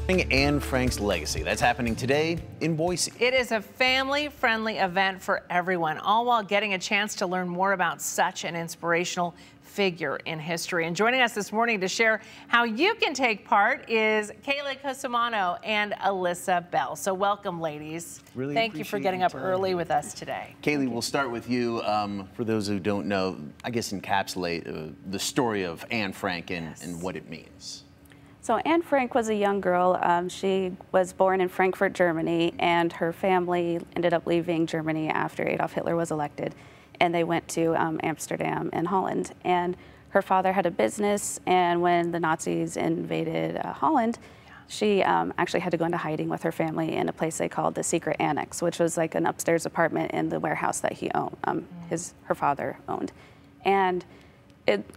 Anne Frank's legacy. That's happening today in Boise. It is a family-friendly event for everyone, all while getting a chance to learn more about such an inspirational figure in history. And joining us this morning to share how you can take part is Kaylee Cosimano and Alyssa Bell. So welcome, ladies. Really Thank you for getting up early with us today. Kaylee, we'll start with you. For those who don't know, I guess encapsulate the story of Anne Frank and what it means. So Anne Frank was a young girl. She was born in Frankfurt, Germany, and her family ended up leaving Germany after Adolf Hitler was elected, and they went to Amsterdam and Holland. And her father had a business, and when the Nazis invaded Holland, she actually had to go into hiding with her family in a place they called the Secret Annex, which was like an upstairs apartment in the warehouse that he owned, her father owned. And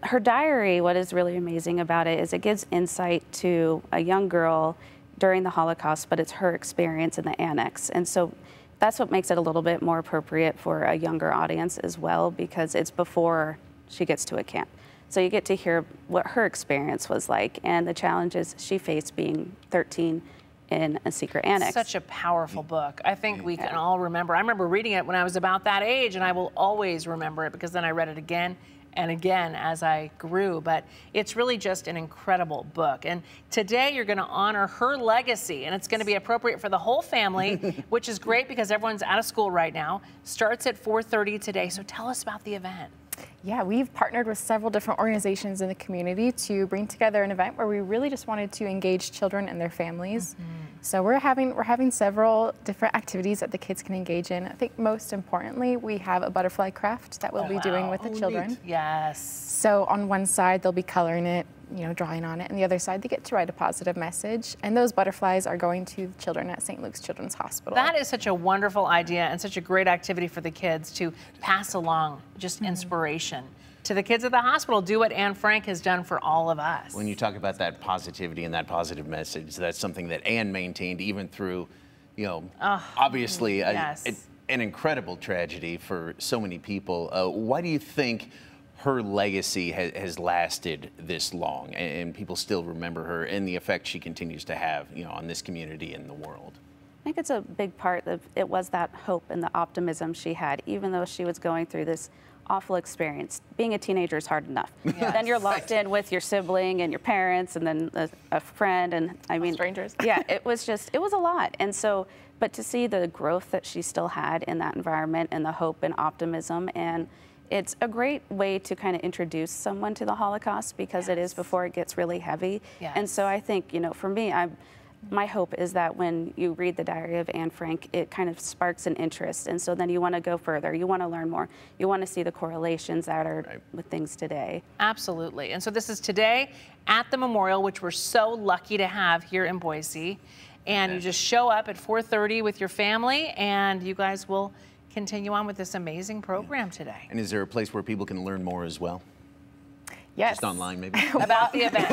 her diary, what is really amazing about it is it gives insight to a young girl during the Holocaust, but it's her experience in the annex. And so that's what makes it a little bit more appropriate for a younger audience as well, because it's before she gets to a camp. So you get to hear what her experience was like and the challenges she faced being 13 in a secret annex. Such a powerful book. I think we can all remember. I remember reading it when I was about that age, and I will always remember it because then I read it again and again as I grew. But it's really just an incredible book. And today you're going to honor her legacy, and it's going to be appropriate for the whole family, which is great because everyone's out of school right now. Starts at 4:30 today. So tell us about the event. Yeah, we've partnered with several different organizations in the community to bring together an event where we really just wanted to engage children and their families. So we're having several different activities that the kids can engage in. I think most importantly, we have a butterfly craft that we'll be doing with the children. Neat. Yes. So on one side, they'll be coloring it, drawing on it, and the other side, they get to write a positive message. And those butterflies are going to the children at St. Luke's Children's Hospital. That is such a wonderful idea and such a great activity for the kids to pass along just inspiration to the kids at the hospital. Do what Anne Frank has done for all of us. When you talk about that positivity and that positive message, that's something that Anne maintained even through, obviously an incredible tragedy for so many people. Why do you think her legacy has lasted this long and people still remember her and the effect she continues to have, on this community and the world? I think it's a big part of it was that hope and the optimism she had, even though she was going through this awful experience. Being a teenager is hard enough. Yes. Then you're locked in with your sibling and your parents and then a friend, and I mean, strangers. Yeah, it was a lot. And so, but to see the growth that she still had in that environment and the hope and optimism, and it's a great way to kind of introduce someone to the Holocaust because it is before it gets really heavy. Yes. And so I think, for me, my hope is that when you read the diary of Anne Frank, it kind of sparks an interest. And so then you want to go further. You want to learn more. You want to see the correlations that are with things today. Absolutely. And so this is today at the memorial, which we're so lucky to have here in Boise. And you just show up at 4:30 with your family, and you guys will continue on with this amazing program today. And is there a place where people can learn more as well? Yes. Just online, maybe? About the event.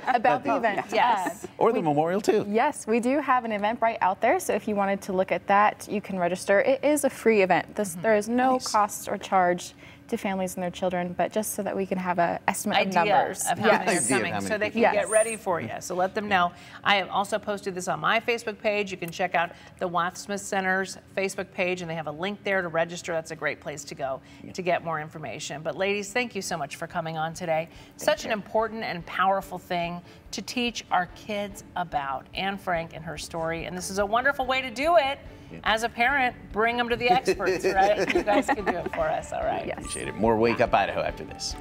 About the event. Yes. Or the memorial, too. Yes, we do have an Eventbrite out there, so if you wanted to look at that, you can register. It is a free event. There is no cost or charge to families and their children, but just so that we can have an estimate of numbers. Of how many are coming, so they can get ready for you. So let them know. I have also posted this on my Facebook page. You can check out the Wathsmith Center's Facebook page, and they have a link there to register. That's a great place to go to get more information. But ladies, thank you so much for coming on today. Such an important and powerful thing to teach our kids about Anne Frank and her story, and this is a wonderful way to do it. As a parent, bring them to the experts, right? You guys can do it for us, all right? Appreciate it. More Wake Up Idaho after this.